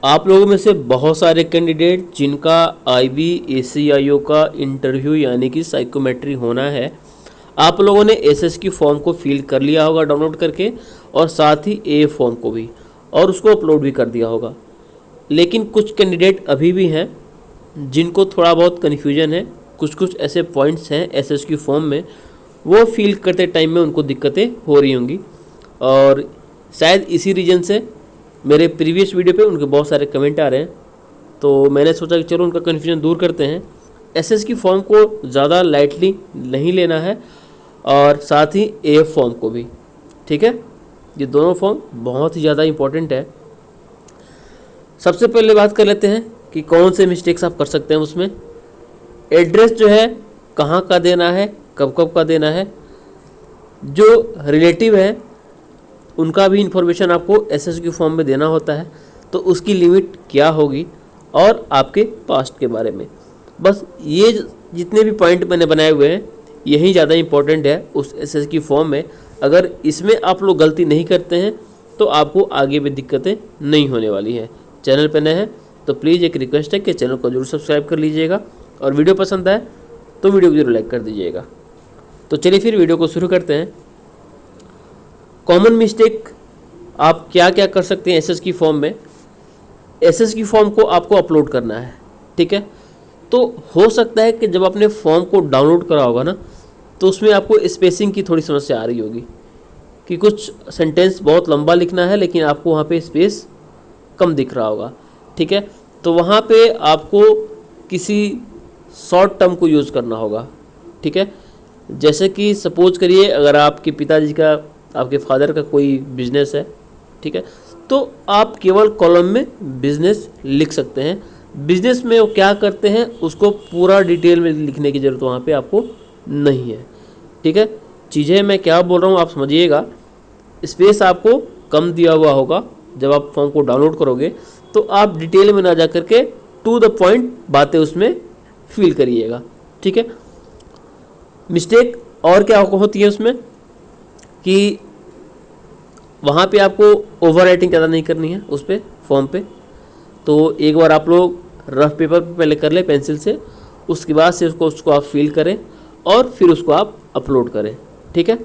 आप लोगों में से बहुत सारे कैंडिडेट जिनका आईबी एसीआईओ का इंटरव्यू यानी कि साइकोमेट्री होना है, आप लोगों ने एसएस की फॉर्म को फिल कर लिया होगा डाउनलोड करके, और साथ ही ए फॉर्म को भी, और उसको अपलोड भी कर दिया होगा। लेकिन कुछ कैंडिडेट अभी भी हैं जिनको थोड़ा बहुत कन्फ्यूजन है, कुछ ऐसे पॉइंट्स हैं एसएस की फॉर्म में, वो फिल करते टाइम में उनको दिक्कतें हो रही होंगी, और शायद इसी रीजन से मेरे प्रीवियस वीडियो पे उनके बहुत सारे कमेंट आ रहे हैं। तो मैंने सोचा कि चलो उनका कन्फ्यूजन दूर करते हैं। एसएस की फॉर्म को ज़्यादा लाइटली नहीं लेना है, और साथ ही ए फॉर्म को भी, ठीक है। ये दोनों फॉर्म बहुत ही ज़्यादा इम्पोर्टेंट है। सबसे पहले बात कर लेते हैं कि कौन से मिस्टेक्स आप कर सकते हैं उसमें। एड्रेस जो है कहाँ का देना है, कब कब का देना है, जो रिलेटिव है उनका भी इंफॉर्मेशन आपको एसएस की फॉर्म में देना होता है, तो उसकी लिमिट क्या होगी, और आपके पास्ट के बारे में। बस ये जितने भी पॉइंट मैंने बनाए हुए हैं यही ज़्यादा इंपॉर्टेंट है उस एसएस की फॉर्म में। अगर इसमें आप लोग गलती नहीं करते हैं तो आपको आगे भी दिक्कतें नहीं होने वाली हैं। चैनल पर नए हैं तो प्लीज़ एक रिक्वेस्ट है कि चैनल को जरूर सब्सक्राइब कर लीजिएगा, और वीडियो पसंद आए तो वीडियो को जरूर लाइक कर दीजिएगा। तो चलिए फिर वीडियो को शुरू करते हैं। कॉमन मिस्टेक आप क्या क्या कर सकते हैं एसएस की फॉर्म में। एसएस की फॉर्म को आपको अपलोड करना है, ठीक है। तो हो सकता है कि जब आपने फॉर्म को डाउनलोड करा होगा ना, तो उसमें आपको स्पेसिंग की थोड़ी समस्या आ रही होगी कि कुछ सेंटेंस बहुत लंबा लिखना है लेकिन आपको वहाँ पे स्पेस कम दिख रहा होगा, ठीक है। तो वहाँ पे आपको किसी शॉर्ट टर्म को यूज़ करना होगा, ठीक है। जैसे कि सपोज करिए अगर आपके पिताजी का, आपके फादर का कोई बिजनेस है, ठीक है, तो आप केवल कॉलम में बिजनेस लिख सकते हैं। बिजनेस में वो क्या करते हैं उसको पूरा डिटेल में लिखने की ज़रूरत वहाँ पे आपको नहीं है, ठीक है। चीज़ें मैं क्या बोल रहा हूँ आप समझिएगा। स्पेस आपको कम दिया हुआ होगा जब आप फॉर्म को डाउनलोड करोगे, तो आप डिटेल में ना जा करके टू द पॉइंट बातें उसमें फिल करिएगा, ठीक है। मिस्टेक और क्या होती है उसमें कि वहाँ पे आपको ओवर राइटिंग ज़्यादा नहीं करनी है उस पर, फॉर्म पे। तो एक बार आप लोग रफ पेपर पे पहले कर लें पेंसिल से, उसके बाद से उसको आप फिल करें और फिर उसको आप अपलोड करें, ठीक है।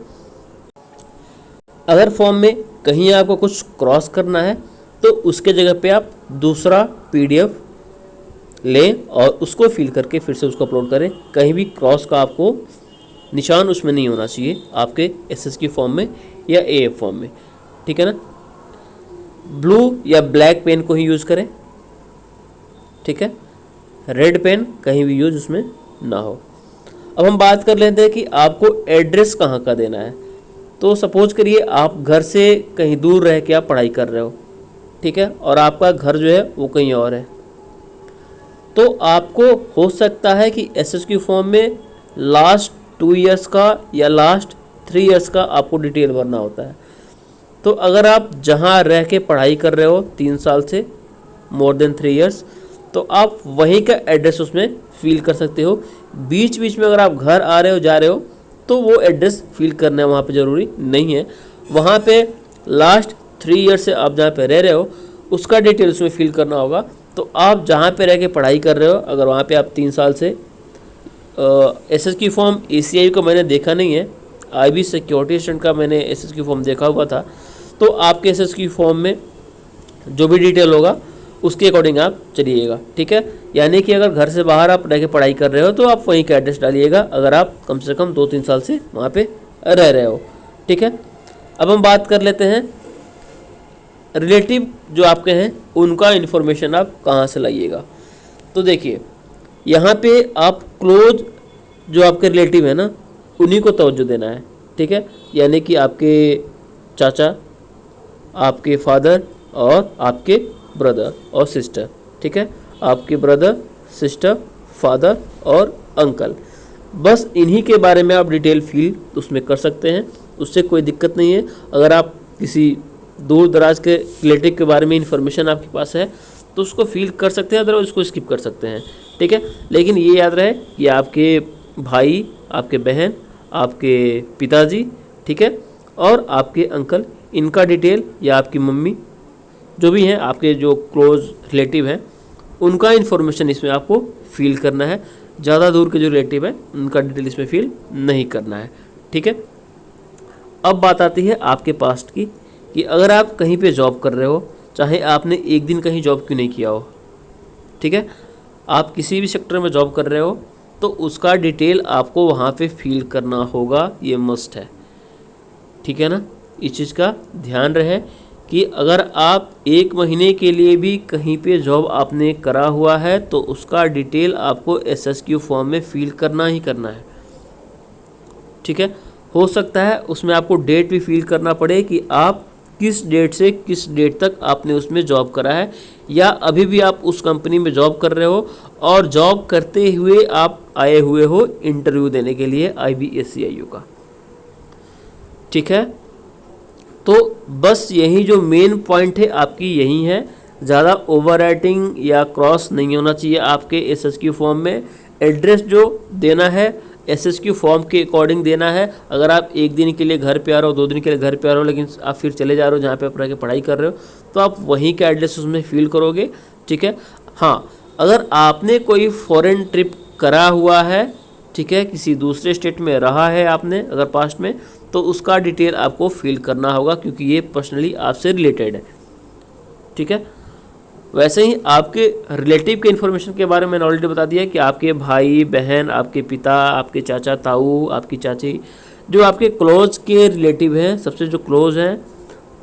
अगर फॉर्म में कहीं आपको कुछ क्रॉस करना है तो उसके जगह पे आप दूसरा पीडीएफ लें और उसको फिल करके फिर से उसको अपलोड करें। कहीं भी क्रॉस का आपको निशान उसमें नहीं होना चाहिए आपके एसएस की फॉर्म में या एएफ फॉर्म में, ठीक है ना। ब्लू या ब्लैक पेन को ही यूज़ करें, ठीक है। रेड पेन कहीं भी यूज उसमें ना हो। अब हम बात कर लेते हैं कि आपको एड्रेस कहाँ का देना है। तो सपोज करिए आप घर से कहीं दूर रह के आप पढ़ाई कर रहे हो, ठीक है, और आपका घर जो है वो कहीं और है। तो आपको हो सकता है कि एसएस की फॉर्म में लास्ट 2 ईयर्स का या लास्ट 3 ईयर्स का आपको डिटेल भरना होता है। तो अगर आप जहाँ रह के पढ़ाई कर रहे हो 3 साल से मोर देन 3 ईयर्स, तो आप वहीं का एड्रेस उसमें फिल कर सकते हो। बीच बीच में अगर आप घर आ रहे हो जा रहे हो तो वो एड्रेस फिल करना वहाँ पे ज़रूरी नहीं है। वहाँ पे लास्ट 3 ईयर से आप जहाँ पे रह रहे हो उसका डिटेल उसमें फिल करना होगा। तो आप जहाँ पे रह के पढ़ाई कर रहे हो, अगर वहाँ पे आप 3 साल से एसएस की फॉर्म एसीआई को मैंने देखा नहीं है, आईबी सिक्योरिटी स्टूडेंट का मैंने एसएस की फॉर्म देखा हुआ था। तो आपके एसएस की फॉर्म में जो भी डिटेल होगा उसके अकॉर्डिंग आप चलिएगा, ठीक है। यानी कि अगर घर से बाहर आप रह के पढ़ाई कर रहे हो तो आप वहीं का एड्रेस डालिएगा, अगर आप कम से कम 2-3 साल से वहाँ पे रह रहे हो, ठीक है। अब हम बात कर लेते हैं रिलेटिव जो आपके हैं उनका इन्फॉर्मेशन आप कहाँ से लाइएगा। तो देखिए यहाँ पे आप क्लोज जो आपके रिलेटिव है ना उन्हीं को तवज्जो देना है, ठीक है। यानी कि आपके चाचा, आपके फादर और आपके ब्रदर और सिस्टर, ठीक है। आपके ब्रदर, सिस्टर, फादर और अंकल, बस इन्हीं के बारे में आप डिटेल फिल उसमें कर सकते हैं, उससे कोई दिक्कत नहीं है। अगर आप किसी दूर दराज के रिलेटिव के बारे में इंफॉर्मेशन आपके पास है तो उसको फिल कर सकते हैं, अदरवाइज उसको स्किप कर सकते हैं, ठीक है। लेकिन ये याद रहे कि आपके भाई, आपके बहन, आपके पिताजी, ठीक है, और आपके अंकल, इनका डिटेल या आपकी मम्मी, जो भी हैं आपके जो क्लोज रिलेटिव हैं उनका इन्फॉर्मेशन इसमें आपको फिल करना है। ज़्यादा दूर के जो रिलेटिव हैं उनका डिटेल इसमें फिल नहीं करना है। ठीक है, अब बात आती है आपके पास्ट की कि अगर आप कहीं पे जॉब कर रहे हो, चाहे आपने एक दिन कहीं जॉब क्यों नहीं किया हो, ठीक है, आप किसी भी सेक्टर में जॉब कर रहे हो तो उसका डिटेल आपको वहाँ पे फिल करना होगा, ये मस्ट है। ठीक है ना, इस चीज़ का ध्यान रहे कि अगर आप 1 महीने के लिए भी कहीं पे जॉब आपने करा हुआ है तो उसका डिटेल आपको SSQ फॉर्म में फिल करना ही करना है। ठीक है, हो सकता है उसमें आपको डेट भी फिल करना पड़े कि आप किस डेट से किस डेट तक आपने उसमें जॉब करा है, या अभी भी आप उस कंपनी में जॉब कर रहे हो और जॉब करते हुए आप आए हुए हो इंटरव्यू देने के लिए IBACIO का। ठीक है, तो बस यही जो मेन पॉइंट है आपकी यही है। ज़्यादा ओवर राइटिंग या क्रॉस नहीं होना चाहिए आपके SSQ फॉर्म में। एड्रेस जो देना है SSQ फॉर्म के अकॉर्डिंग देना है। अगर आप 1 दिन के लिए घर पे आ रहे हो, 2 दिन के लिए घर पे आ रहे हो, लेकिन आप फिर चले जा रहे हो जहाँ पे आप रह के पढ़ाई कर रहे हो, तो आप वहीं का एड्रेस उसमें फिल करोगे। ठीक है, हाँ, अगर आपने कोई फॉरेन ट्रिप करा हुआ है, ठीक है, किसी दूसरे स्टेट में रहा है आपने अगर पास्ट में, तो उसका डिटेल आपको फिल करना होगा क्योंकि ये पर्सनली आपसे रिलेटेड है। ठीक है, वैसे ही आपके रिलेटिव के इन्फॉर्मेशन के बारे में मैंने ऑलरेडी बता दिया कि आपके भाई बहन, आपके पिता, आपके चाचा ताऊ, आपकी चाची, जो आपके क्लोज के रिलेटिव हैं, सबसे जो क्लोज हैं,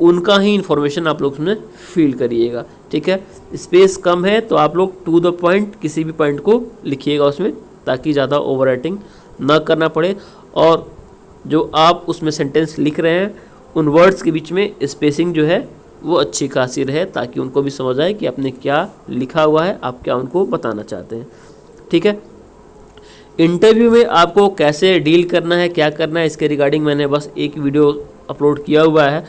उनका ही इन्फॉर्मेशन आप लोग उसमें फिल करिएगा। ठीक है, स्पेस कम है तो आप लोग टू द पॉइंट किसी भी पॉइंट को लिखिएगा उसमें, ताकि ज़्यादा ओवर राइटिंग ना करना पड़े। और जो आप उसमें सेंटेंस लिख रहे हैं उन वर्ड्स के बीच में स्पेसिंग जो है वो अच्छी खासी रहे, ताकि उनको भी समझ आए कि आपने क्या लिखा हुआ है, आप क्या उनको बताना चाहते हैं। ठीक है, इंटरव्यू में आपको कैसे डील करना है, क्या करना है, इसके रिगार्डिंग मैंने बस एक वीडियो अपलोड किया हुआ है।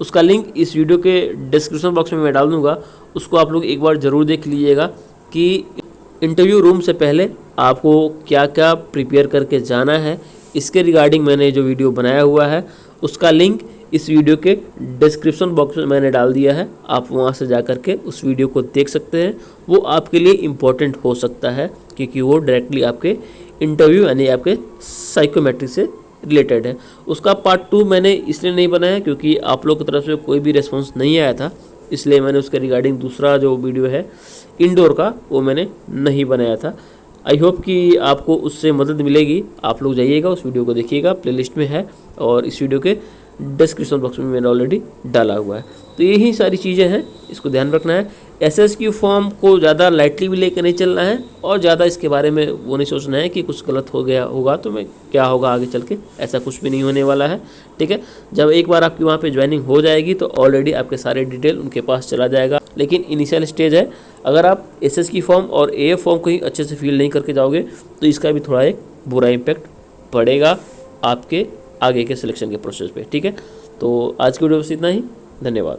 उसका लिंक इस वीडियो के डिस्क्रिप्शन बॉक्स में मैं डाल दूँगा, उसको आप लोग एक बार ज़रूर देख लीजिएगा कि इंटरव्यू रूम से पहले आपको क्या क्या प्रिपेयर करके जाना है। इसके रिगार्डिंग मैंने जो वीडियो बनाया हुआ है उसका लिंक इस वीडियो के डिस्क्रिप्शन बॉक्स में मैंने डाल दिया है। आप वहां से जा कर के उस वीडियो को देख सकते हैं। वो आपके लिए इम्पोर्टेंट हो सकता है क्योंकि वो डायरेक्टली आपके इंटरव्यू यानी आपके साइकोमेट्री से रिलेटेड है। उसका पार्ट 2 मैंने इसलिए नहीं बनाया क्योंकि आप लोग की तरफ से कोई भी रिस्पॉन्स नहीं आया था, इसलिए मैंने उसके रिगार्डिंग दूसरा जो वीडियो है इंडोर का वो मैंने नहीं बनाया था। आई होप कि आपको उससे मदद मिलेगी। आप लोग जाइएगा उस वीडियो को देखिएगा, प्लेलिस्ट में है और इस वीडियो के डिस्क्रिप्शन बॉक्स में मैंने ऑलरेडी डाला हुआ है। तो यही सारी चीज़ें हैं, इसको ध्यान रखना है। SSQ फॉर्म को ज़्यादा लाइटली भी लेकर नहीं चलना है और ज़्यादा इसके बारे में वो नहीं सोचना है कि कुछ गलत हो गया होगा तो मैं क्या होगा आगे चल के, ऐसा कुछ भी नहीं होने वाला है। ठीक है, जब एक बार आपकी वहाँ पे ज्वाइनिंग हो जाएगी तो ऑलरेडी आपके सारे डिटेल उनके पास चला जाएगा। लेकिन इनिशियल स्टेज है, अगर आप SSQ फॉर्म और AF फॉर्म को ही अच्छे से फिल नहीं करके जाओगे तो इसका भी थोड़ा एक बुरा इम्पैक्ट पड़ेगा आपके आगे के सिलेक्शन के प्रोसेस पे। ठीक है, तो आज की वीडियो बस इतना ही, धन्यवाद।